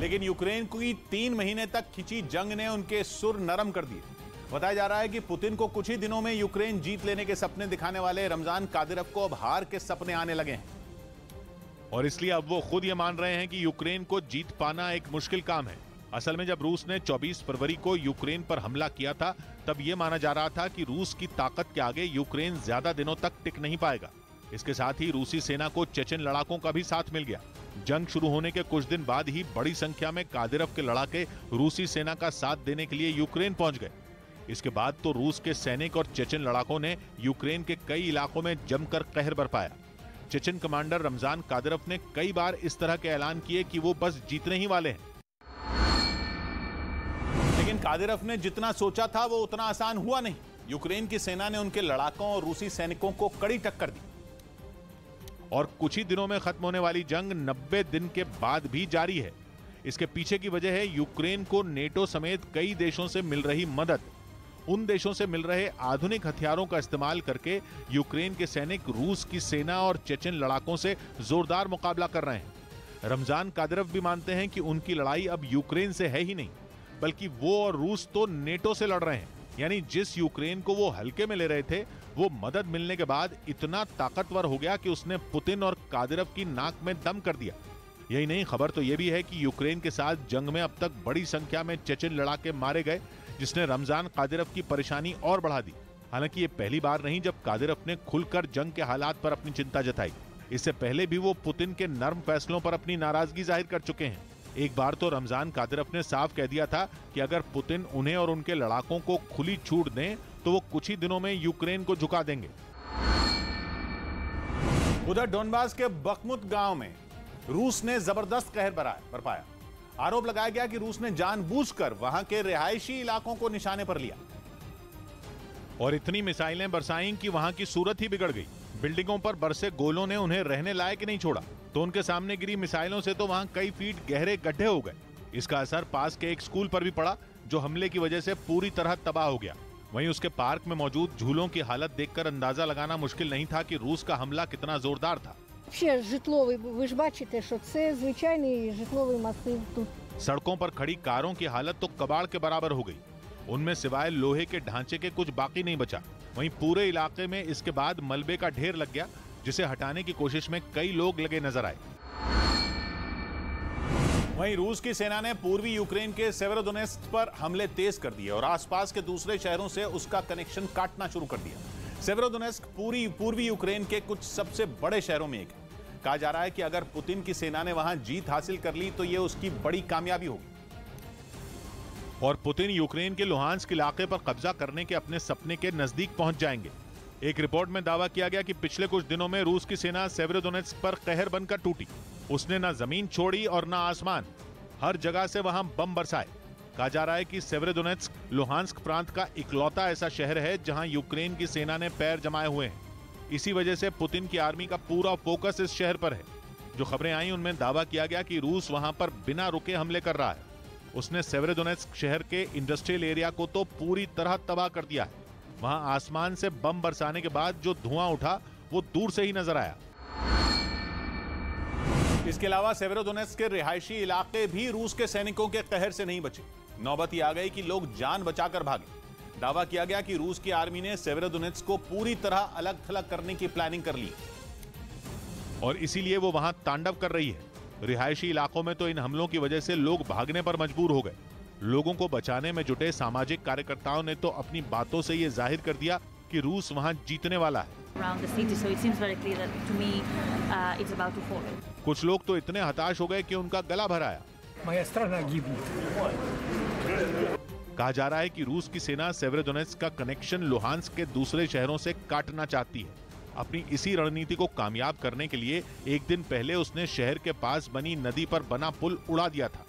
लेकिन यूक्रेन की 3 महीने तक खिंची जंग ने उनके सुर नरम कर दिए। बताया जा रहा है कि पुतिन को कुछ ही दिनों में यूक्रेन जीत लेने के सपने दिखाने वाले रमजान कादिरोव को अब हार के सपने आने लगे हैं और इसलिए अब वो खुद ये मान रहे हैं कि यूक्रेन को जीत पाना एक मुश्किल काम है। असल में जब रूस ने 24 फरवरी को यूक्रेन पर हमला किया था, तब ये माना जा रहा था कि रूस की ताकत के आगे यूक्रेन ज्यादा दिनों तक टिक नहीं पाएगा। इसके साथ ही रूसी सेना को चेचन लड़ाकों का भी साथ मिल गया। जंग शुरू होने के कुछ दिन बाद ही बड़ी संख्या में कादिरोव के लड़ाके रूसी सेना का साथ देने के लिए यूक्रेन पहुंच गए। इसके बाद तो रूस के सैनिक और चेचन लड़ाकों ने यूक्रेन के कई इलाकों में जमकर कहर बरपाया। चेचन कमांडर रमजान कादिरोव ने कई बार इस तरह के ऐलान किए कि वो बस जीतने ही वाले हैं। लेकिन कादिरोव ने जितना सोचा था वो उतना आसान हुआ नहीं। यूक्रेन की सेना ने उनके लड़ाकों और रूसी सैनिकों को कड़ी टक्कर दी और कुछ ही दिनों में खत्म होने वाली जंग 90 दिन के बाद भी जारी है। इसके पीछे की वजह है यूक्रेन को नेटो समेत कई देशों से मिल रही मदद। उन देशों से मिल रहे आधुनिक हथियारों का इस्तेमाल करके यूक्रेन के सैनिक रूस की सेना और चेचन लड़ाकों से जोरदार मुकाबला कर रहे हैं। रमजान कादिरोव भी मानते हैं कि उनकी लड़ाई अब यूक्रेन से है ही नहीं, बल्कि वो और रूस तो नेटो से लड़ रहे हैं। यानी जिस यूक्रेन को वो हल्के में ले रहे थे, वो मदद मिलने के बाद इतना ताकतवर हो गया कि उसने पुतिन और कादिरोव की नाक में दम कर दिया। यही नहीं, खबर तो ये भी है कि यूक्रेन के साथ जंग में अब तक बड़ी संख्या में चेचन लड़ाके मारे गए, जिसने रमजान कादिरोव की परेशानी और बढ़ा दी। हालांकि ये पहली बार नहीं जब कादिरोव ने खुलकर जंग के हालात पर अपनी चिंता जताई। इससे पहले भी वो पुतिन के नर्म फैसलों पर अपनी नाराजगी जाहिर कर चुके हैं। एक बार तो रमजान कादिरोव ने साफ कह दिया था कि अगर पुतिन उन्हें और उनके लड़ाकों को खुली छूट दें तो वो कुछ ही दिनों में यूक्रेन को झुका देंगे। उधर डोनबास के बखमुत गांव में रूस ने जबरदस्त कहर बरपाया। आरोप लगाया गया कि रूस ने जानबूझकर वहां के रिहायशी इलाकों को निशाने पर लिया और इतनी मिसाइलें बरसाईं कि वहां की सूरत ही बिगड़ गई। बिल्डिंगों पर बरसे गोलों ने उन्हें रहने लायक नहीं छोड़ा, तो उनके सामने गिरी मिसाइलों से तो वहां कई फीट गहरे गड्ढे हो गए। इसका असर पास के एक स्कूल पर भी पड़ा, जो हमले की वजह से पूरी तरह तबाह हो गया। वहीं उसके पार्क में मौजूद झूलों की हालत देखकर अंदाजा लगाना मुश्किल नहीं था कि रूस का हमला कितना जोरदार था। सड़कों पर खड़ी कारों की हालत तो कबाड़ के बराबर हो गई। उनमें सिवाय लोहे के ढांचे के कुछ बाकी नहीं बचा। वहीं पूरे इलाके में इसके बाद मलबे का ढेर लग गया, जिसे हटाने की कोशिश में कई लोग लगे नजर आए। वहीं रूस की सेना ने पूर्वी यूक्रेन के सेवेरोडोनेत्स्क पर हमले तेज कर दिए और आसपास के दूसरे शहरों से उसका कनेक्शन काटना शुरू कर दिया। सेवेरोडोनेत्स्क पूर्वी यूक्रेन के कुछ सबसे बड़े शहरों में एक है। कहा जा रहा है कि अगर पुतिन की सेना ने वहां जीत हासिल कर ली तो यह उसकी बड़ी कामयाबी होगी और पुतिन यूक्रेन के लुहांस्क इलाके पर कब्जा करने के अपने सपने के नजदीक पहुंच जाएंगे। एक रिपोर्ट में दावा किया गया कि पिछले कुछ दिनों में रूस की सेना सेवेरोडोनेत्स्क पर कहर बनकर टूटी। उसने ना जमीन छोड़ी और ना आसमान, हर जगह से वहां बम बरसाए। कहा जा रहा है कि सेवेरोडोनेत्स्क लुहांस्क प्रांत का इकलौता ऐसा शहर है जहां यूक्रेन की सेना ने पैर जमाए हुए हैं। इसी वजह से पुतिन की आर्मी का पूरा फोकस इस शहर पर है। जो खबरें आई उनमें दावा किया गया कि रूस वहां पर बिना रुके हमले कर रहा है। उसने सेवेरोडोनेत्स्क शहर के इंडस्ट्रियल एरिया को तो पूरी तरह तबाह कर दिया है। वहां आसमान से बम बरसाने के बाद जो धुआं उठा वो दूर से ही नजर आया। इसके अलावा सेवेरोडोनेत्स्क के रिहायशी इलाके भी रूस के सैनिकों के कहर से नहीं बचे। नौबत आ गई कि लोग जान बचाकर भागे। दावा किया गया कि रूस की आर्मी ने सेवेरोडोनेत्स्क को पूरी तरह अलग थलग करने की प्लानिंग कर ली और इसीलिए वो वहां तांडव कर रही है। रिहायशी इलाकों में तो इन हमलों की वजह से लोग भागने पर मजबूर हो गए। लोगों को बचाने में जुटे सामाजिक कार्यकर्ताओं ने तो अपनी बातों से ये जाहिर कर दिया कि रूस वहां जीतने वाला है। कुछ लोग तो इतने हताश हो गए कि उनका गला भर आया। कहा जा रहा है कि रूस की सेना सेवेरोडोनेत्स्क का कनेक्शन लुहांस्क के दूसरे शहरों से काटना चाहती है। अपनी इसी रणनीति को कामयाब करने के लिए एक दिन पहले उसने शहर के पास बनी नदी पर बना पुल उड़ा दिया था,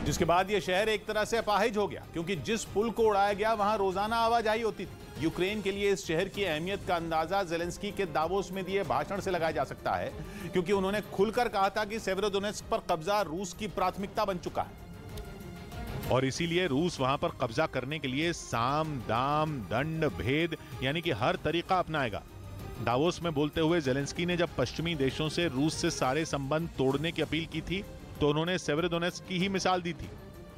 जिसके बाद यह शहर एक तरह से अपाहिज हो गया, क्योंकि जिस पुल को उड़ाया गया वहां रोजाना आवाजाही होती थी। यूक्रेन के लिए इस शहर की अहमियत का अंदाजा ज़ेलेंस्की के दावोस में दिए भाषण से लगाया जा सकता है, क्योंकि उन्होंने खुलकर कहा था कि सेवेरोडोनेत्स्क पर कब्जा रूस की प्राथमिकता बन चुका है और इसीलिए रूस वहां पर कब्जा करने के लिए साम दाम दंड भेद यानी कि हर तरीका अपनाएगा। दावोस में बोलते हुए जेलेंस्की ने जब पश्चिमी देशों से रूस से सारे संबंध तोड़ने की अपील की थी तो उन्होंने सेवेरोडोनेत्स्क की ही मिसाल दी थी।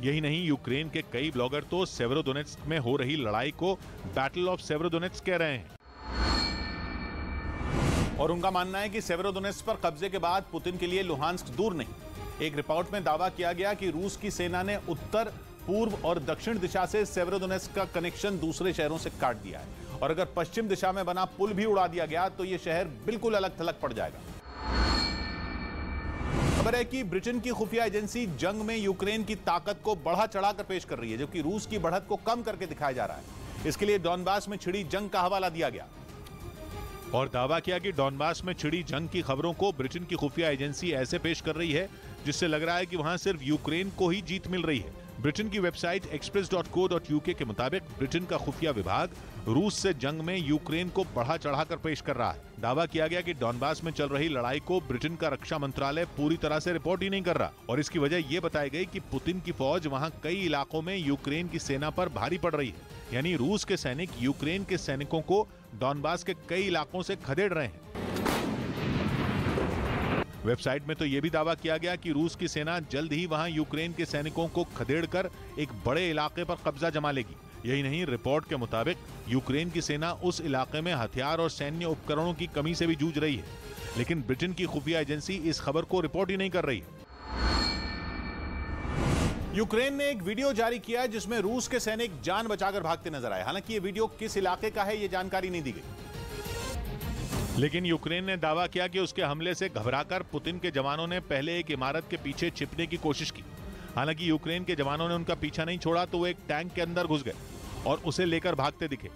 यही नहीं, यूक्रेन के कई ब्लॉगर तो सेवेरोडोनेत्स्क में हो रही लड़ाई को बैटल ऑफ सेवेरोडोनेत्स्क कह रहे हैं और उनका मानना है कि सेवेरोडोनेत्स्क पर कब्जे के बाद पुतिन के लिए लुहांस्क दूर नहीं। एक रिपोर्ट में दावा किया गया कि रूस की सेना ने उत्तर, पूर्व और दक्षिण दिशा से सेवेरोडोनेत्स्क का कनेक्शन दूसरे शहरों से काट दिया है और अगर पश्चिम दिशा में बना पुल भी उड़ा दिया गया तो यह शहर बिल्कुल अलग थलग पड़ जाएगा। खबर है कि ब्रिटेन की खुफिया एजेंसी जंग में यूक्रेन की ताकत को बढ़ा चढ़ाकर पेश कर रही है, जबकि रूस की बढ़त को कम करके दिखाया जा रहा है। इसके लिए डॉनबास में छिड़ी जंग का हवाला दिया गया और दावा किया कि डॉनबास में छिड़ी जंग की खबरों को ब्रिटेन की खुफिया एजेंसी ऐसे पेश कर रही है जिससे लग रहा है कि वहां सिर्फ यूक्रेन को ही जीत मिल रही है। ब्रिटेन की वेबसाइट express.co.uk के मुताबिक ब्रिटेन का खुफिया विभाग रूस से जंग में यूक्रेन को बढ़ा चढ़ाकर पेश कर रहा है। दावा किया गया कि डॉनबास में चल रही लड़ाई को ब्रिटेन का रक्षा मंत्रालय पूरी तरह से रिपोर्ट ही नहीं कर रहा और इसकी वजह यह बताई गई कि पुतिन की फौज वहां कई इलाकों में यूक्रेन की सेना पर भारी पड़ रही है, यानी रूस के सैनिक यूक्रेन के सैनिकों को डॉनबास के कई इलाकों से खदेड़ रहे हैं। वेबसाइट में तो यह भी दावा किया गया कि रूस की सेना जल्द ही वहां यूक्रेन के सैनिकों को खदेड़कर एक बड़े इलाके पर कब्जा जमा लेगी। यही नहीं, रिपोर्ट के मुताबिक यूक्रेन की सेना उस इलाके में हथियार और सैन्य उपकरणों की कमी से भी जूझ रही है, लेकिन ब्रिटेन की खुफिया एजेंसी इस खबर को रिपोर्ट ही नहीं कर रही है। यूक्रेन ने एक वीडियो जारी किया जिसमें रूस के सैनिक जान बचाकर भागते नजर आए। हालांकि यह वीडियो किस इलाके का है यह जानकारी नहीं दी गई, लेकिन यूक्रेन ने दावा किया कि उसके हमले से घबराकर पुतिन के जवानों ने पहले एक इमारत के पीछे छिपने की कोशिश की। हालांकि यूक्रेन के जवानों ने उनका पीछा नहीं छोड़ा तो वो एक टैंक के अंदर घुस गए और उसे लेकर भागते दिखे,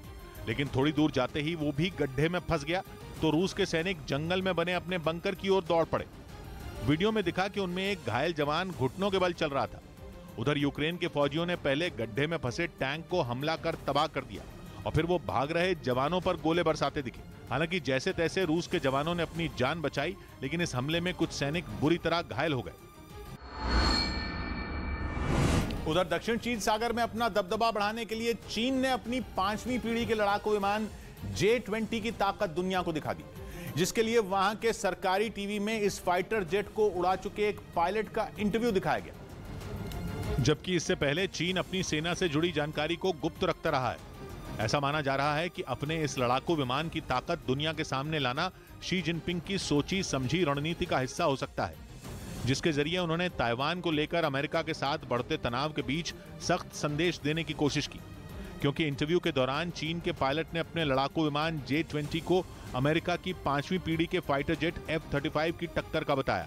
लेकिन थोड़ी दूर जाते ही वो भी गड्ढे में फंस गया तो रूस के सैनिक जंगल में बने अपने बंकर की ओर दौड़ पड़े। वीडियो में दिखा कि उनमें एक घायल जवान घुटनों के बल चल रहा था। उधर यूक्रेन के फौजियों ने पहले गड्ढे में फंसे टैंक को हमला कर तबाह कर दिया और फिर वो भाग रहे जवानों पर गोले बरसाते दिखे। हालांकि जैसे तैसे रूस के जवानों ने अपनी जान बचाई, लेकिन इस हमले में कुछ सैनिक बुरी तरह घायल हो गए। उधर दक्षिण चीन सागर में अपना दबदबा बढ़ाने के लिए चीन ने अपनी 5वीं पीढ़ी के लड़ाकू विमान J-20 की ताकत दुनिया को दिखा दी, जिसके लिए वहां के सरकारी टीवी में इस फाइटर जेट को उड़ा चुके एक पायलट का इंटरव्यू दिखाया गया, जबकि इससे पहले चीन अपनी सेना से जुड़ी जानकारी को गुप्त रखता रहा है। ऐसा माना जा रहा है कि अपने इस लड़ाकू विमान की ताकत दुनिया के सामने लाना शी जिनपिंग की सोची समझी रणनीति का हिस्सा हो सकता है, जिसके जरिए उन्होंने ताइवान को लेकर अमेरिका के साथ बढ़ते तनाव के बीच सख्त संदेश देने की कोशिश की, क्योंकि इंटरव्यू के दौरान चीन के पायलट ने अपने लड़ाकू विमान J-20 को अमेरिका की 5वीं पीढ़ी के फाइटर जेट F-35 की टक्कर का बताया।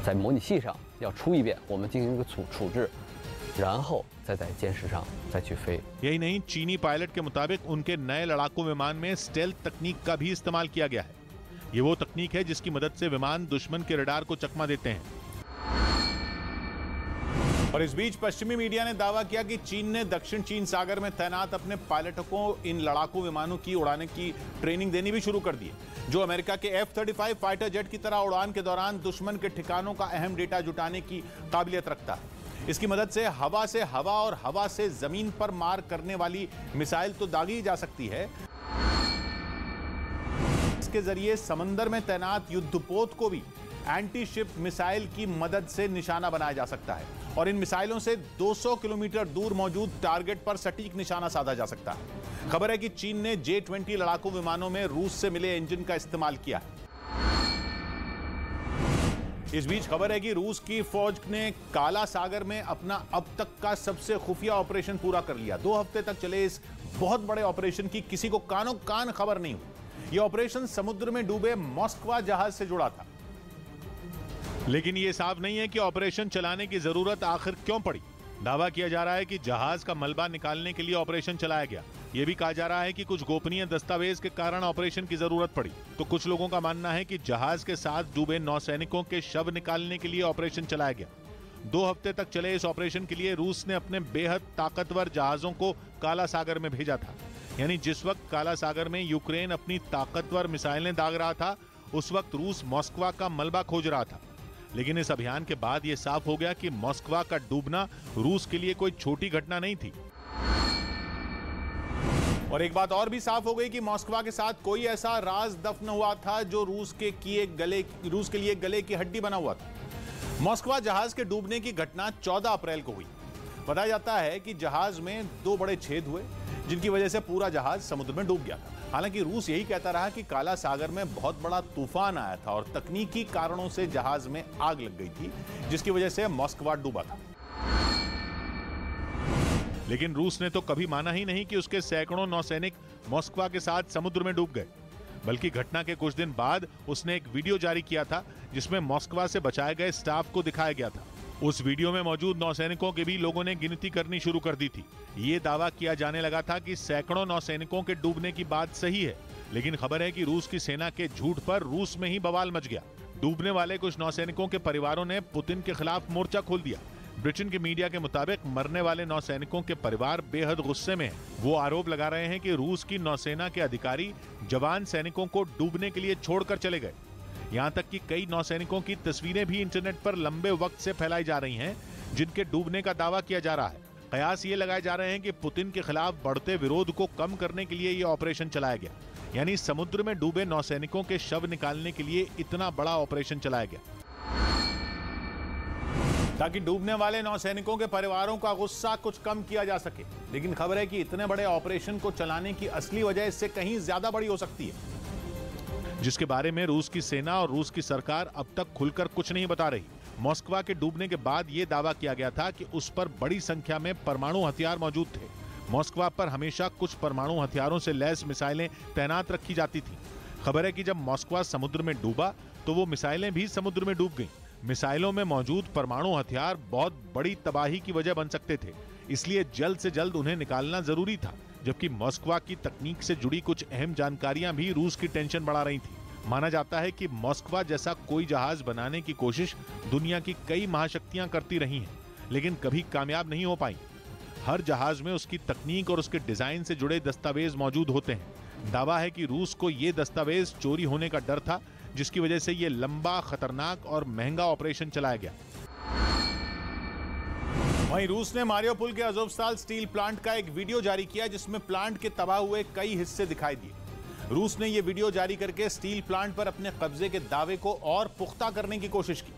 在模拟器上要出一遍，我们进行一个处置，然后再在监视上再去飞。 यही नहीं, चीनी पायलट के मुताबिक उनके नए लड़ाकू विमान में स्टेल्थ तकनीक का भी इस्तेमाल किया गया है। ये वो तकनीक है जिसकी मदद से विमान दुश्मन के रडार को चकमा देते हैं। और इस बीच पश्चिमी मीडिया ने दावा किया कि चीन ने दक्षिण चीन सागर में तैनात अपने पायलटों को इन लड़ाकू विमानों की उड़ाने की ट्रेनिंग देनी भी शुरू कर दी है, जो अमेरिका के F-35 फाइटर जेट की तरह उड़ान के दौरान दुश्मन के ठिकानों का अहम डेटा जुटाने की काबिलियत रखता है। इसकी मदद से हवा और हवा से जमीन पर मार करने वाली मिसाइल तो दागी जा सकती है, इसके जरिए समंदर में तैनात युद्धपोत को भी एंटी शिप मिसाइल की मदद से निशाना बनाया जा सकता है और इन मिसाइलों से 200 किलोमीटर दूर मौजूद टारगेट पर सटीक निशाना साधा जा सकता है। खबर है कि चीन ने J-20 लड़ाकू विमानों में रूस से मिले इंजन का इस्तेमाल किया है। इस बीच खबर है कि रूस की फौज ने काला सागर में अपना अब तक का सबसे खुफिया ऑपरेशन पूरा कर लिया। 2 हफ्ते तक चले इस बहुत बड़े ऑपरेशन की किसी को कानो कान खबर नहीं हुई। यह ऑपरेशन समुद्र में डूबे मॉस्कवा जहाज से जुड़ा था, लेकिन यह साफ नहीं है कि ऑपरेशन चलाने की जरूरत आखिर क्यों पड़ी। दावा किया जा रहा है कि जहाज का मलबा निकालने के लिए ऑपरेशन चलाया गया। यह भी कहा जा रहा है कि कुछ गोपनीय दस्तावेज के कारण ऑपरेशन की जरूरत पड़ी। तो कुछ लोगों का मानना है कि जहाज के साथ डूबे नौसैनिकों के शव निकालने के लिए ऑपरेशन चलाया गया। 2 हफ्ते तक चले इस ऑपरेशन के लिए रूस ने अपने बेहद ताकतवर जहाजों को काला सागर में भेजा था। यानी जिस वक्त काला सागर में यूक्रेन अपनी ताकतवर मिसाइलें दाग रहा था, उस वक्त रूस मॉस्कवा का मलबा खोज रहा था। लेकिन इस अभियान के बाद यह साफ हो गया कि मॉस्कवा का डूबना रूस के लिए कोई छोटी घटना नहीं थी। और एक बात और भी साफ हो गई कि मॉस्को के साथ कोई ऐसा राज दफन हुआ था जो रूस के लिए गले की हड्डी बना हुआ था। मॉस्को जहाज के डूबने की घटना 14 अप्रैल को हुई। बताया जाता है कि जहाज में 2 बड़े छेद हुए जिनकी वजह से पूरा जहाज समुद्र में डूब गया था। हालांकि रूस यही कहता रहा कि काला सागर में बहुत बड़ा तूफान आया था और तकनीकी कारणों से जहाज में आग लग गई थी, जिसकी वजह से मॉस्को डूबा था। लेकिन रूस ने तो कभी माना ही नहीं कि उसके सैकड़ों नौसैनिक मॉस्को के साथ समुद्र में डूब गए, बल्कि घटना के कुछ दिन बाद उसने एक वीडियो जारी किया था जिसमें मॉस्को से बचाए गए स्टाफ को दिखाया गया था। उस वीडियो में मौजूद नौसैनिकों की भी लोगों ने गिनती करनी शुरू कर दी थी। ये दावा किया जाने लगा था कि सैकड़ों नौसैनिकों के डूबने की बात सही है, लेकिन खबर है कि रूस की सेना के झूठ पर रूस में ही बवाल मच गया। डूबने वाले कुछ नौसैनिकों के परिवारों ने पुतिन के खिलाफ मोर्चा खोल दिया। ब्रिटेन के मीडिया के मुताबिक मरने वाले नौसैनिकों के परिवार बेहद गुस्से में हैं। वो आरोप लगा रहे हैं कि रूस की नौसेना के अधिकारी जवान सैनिकों को डूबने के लिए छोड़कर चले गए। यहाँ तक कि कई नौसैनिकों की तस्वीरें भी इंटरनेट पर लंबे वक्त से फैलाई जा रही हैं, जिनके डूबने का दावा किया जा रहा है। कयास ये लगाए जा रहे हैं कि पुतिन के खिलाफ बढ़ते विरोध को कम करने के लिए ये ऑपरेशन चलाया गया, यानी समुद्र में डूबे नौसैनिकों के शव निकालने के लिए इतना बड़ा ऑपरेशन चलाया गया ताकि डूबने वाले नौसैनिकों के परिवारों का गुस्सा कुछ कम किया जा सके। लेकिन खबर है कि इतने बड़े ऑपरेशन को चलाने की असली वजह इससे कहीं ज्यादा बड़ी हो सकती है, जिसके बारे में रूस की सेना और रूस की सरकार अब तक खुलकर कुछ नहीं बता रही। मॉस्को के डूबने के बाद यह दावा किया गया था कि उस पर बड़ी संख्या में परमाणु हथियार मौजूद थे। मॉस्को पर हमेशा कुछ परमाणु हथियारों से लैस मिसाइलें तैनात रखी जाती थी। खबर है कि जब मॉस्को समुद्र में डूबा तो वो मिसाइलें भी समुद्र में डूब गईं। मिसाइलों में मौजूद परमाणु हथियार बहुत बड़ी तबाही की वजह बन सकते थे, इसलिए जल्द से जल्द उन्हें निकालना जरूरी था। जबकि मॉस्को की तकनीक से जुड़ी कुछ अहम जानकारियां भी रूस की टेंशन बढ़ा रही थी। माना जाता है कि मॉस्को जैसा कोई जहाज बनाने की कोशिश दुनिया की कई महाशक्तियां करती रही हैं, लेकिन कभी कामयाब नहीं हो पाई। हर जहाज में उसकी तकनीक और उसके डिजाइन से जुड़े दस्तावेज मौजूद होते हैं। दावा है कि रूस को ये दस्तावेज चोरी होने का डर था, जिसकी वजह से ये लंबा, खतरनाक और महंगा ऑपरेशन चलाया गया। वहीं रूस ने मारियोपोल के अज़ोवस्ताल स्टील प्लांट का एक वीडियो जारी किया जिसमें प्लांट के तबाह हुए कई हिस्से दिखाई दिए। रूस ने यह वीडियो जारी करके स्टील प्लांट पर अपने कब्जे के दावे को और पुख्ता करने की कोशिश की,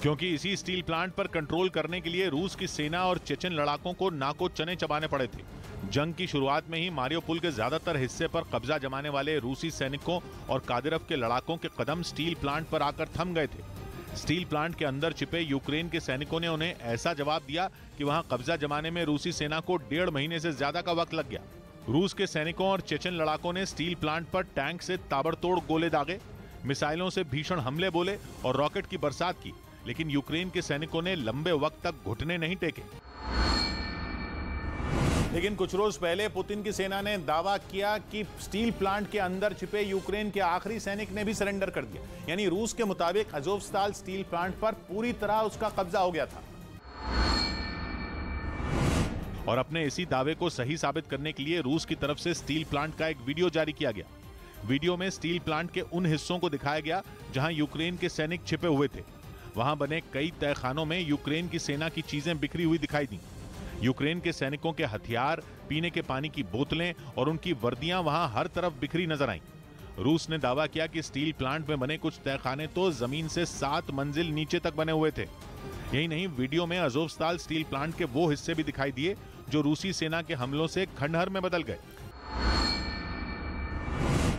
क्योंकि इसी स्टील प्लांट पर कंट्रोल करने के लिए रूस की सेना और चेचन लड़ाकों को नाको चने चबाने पड़े थे। जंग की शुरुआत में ही मारियोपोल के ज्यादातर हिस्से पर कब्जा जमाने वाले रूसी सैनिकों और कादिरव के लड़ाकों के कदम स्टील प्लांट पर आकर थम गए थे। स्टील प्लांट के अंदर छिपे यूक्रेन के सैनिकों ने उन्हें ऐसा जवाब दिया कि वहां कब्जा जमाने में रूसी सेना को 1.5 महीने से ज्यादा का वक्त लग गया। रूस के सैनिकों और चेचन लड़ाकों ने स्टील प्लांट पर टैंक से ताबड़तोड़ गोले दागे, मिसाइलों से भीषण हमले बोले और रॉकेट की बरसात की, लेकिन यूक्रेन के सैनिकों ने लंबे वक्त तक घुटने नहीं टेके। लेकिन कुछ रोज पहले पुतिन की सेना ने दावा किया कि स्टील प्लांट के अंदर छिपे यूक्रेन के आखिरी सैनिक ने भी सरेंडर कर दिया, यानी रूस के मुताबिक अज़ोवस्ताल स्टील प्लांट पर पूरी तरह उसका कब्जा हो गया था। और अपने इसी दावे को सही साबित करने के लिए रूस की तरफ से स्टील प्लांट का एक वीडियो जारी किया गया। वीडियो में स्टील प्लांट के उन हिस्सों को दिखाया गया जहां यूक्रेन के सैनिक छिपे हुए थे। वहां बने कई तहखानों में यूक्रेन की सेना की चीजें बिखरी हुई दिखाई दी। यूक्रेन के सैनिकों के हथियार, पीने के पानी की बोतलें और उनकी वर्दियां वहां हर तरफ बिखरी नजर आईं। रूस ने दावा किया कि स्टील प्लांट में बने कुछ तहखाने तो जमीन से 7 मंजिल नीचे तक बने हुए थे। यही नहीं, वीडियो में अज़ोवस्ताल स्टील प्लांट के वो हिस्से भी दिखाई दिए जो रूसी सेना के हमलों से खंडहर में बदल गए।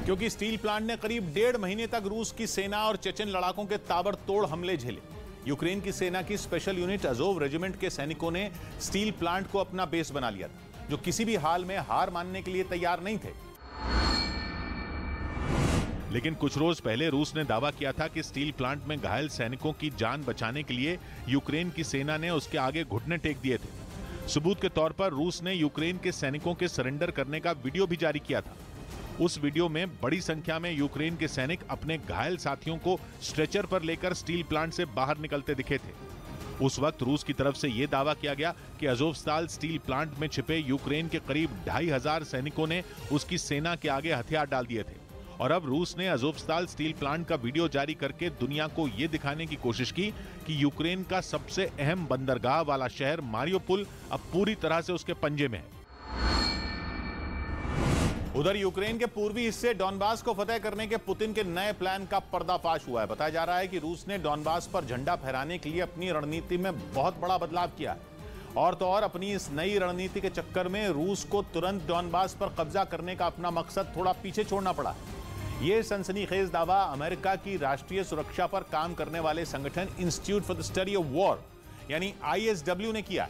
क्योंकि स्टील प्लांट ने करीब 1.5 महीने तक रूस की सेना और चेचन लड़ाकों के ताबड़तोड़ हमले झेले। यूक्रेन की सेना की स्पेशल यूनिट अज़ोव रेजिमेंट के सैनिकों ने स्टील प्लांट को अपना बेस बना लिया था, जो किसी भी हाल में हार मानने के लिए तैयार नहीं थे। लेकिन कुछ रोज पहले रूस ने दावा किया था कि स्टील प्लांट में घायल सैनिकों की जान बचाने के लिए यूक्रेन की सेना ने उसके आगे घुटने टेक दिए थे। सबूत के तौर पर रूस ने यूक्रेन के सैनिकों के सरेंडर करने का वीडियो भी जारी किया था। उस वीडियो में बड़ी संख्या में यूक्रेन के सैनिक अपने घायल साथियों को स्ट्रेचर पर लेकर स्टील प्लांट से बाहर निकलते दिखे थे। उस वक्त रूस की तरफ से यह दावा किया गया कि अज़ोवस्ताल स्टील प्लांट में छिपे यूक्रेन के करीब 2500 सैनिकों ने उसकी सेना के आगे हथियार डाल दिए थे। और अब रूस ने अज़ोवस्ताल स्टील प्लांट का वीडियो जारी करके दुनिया को यह दिखाने की कोशिश की कि यूक्रेन का सबसे अहम बंदरगाह वाला शहर मारियोपोल अब पूरी तरह से उसके पंजे में है। उधर यूक्रेन के पूर्वी हिस्से डॉनबास को फतेह करने के पुतिन के नए प्लान का पर्दाफाश हुआ है। बताया जा रहा है कि रूस ने डॉनबास पर झंडा फहराने के लिए अपनी रणनीति में बहुत बड़ा बदलाव किया है। और तो और अपनी इस नई रणनीति के चक्कर में रूस को तुरंत डॉनबास पर कब्जा करने का अपना मकसद थोड़ा पीछे छोड़ना पड़ा। यह सनसनीखेज दावा अमेरिका की राष्ट्रीय सुरक्षा पर काम करने वाले संगठन institute for the study of war यानी ISW ने किया।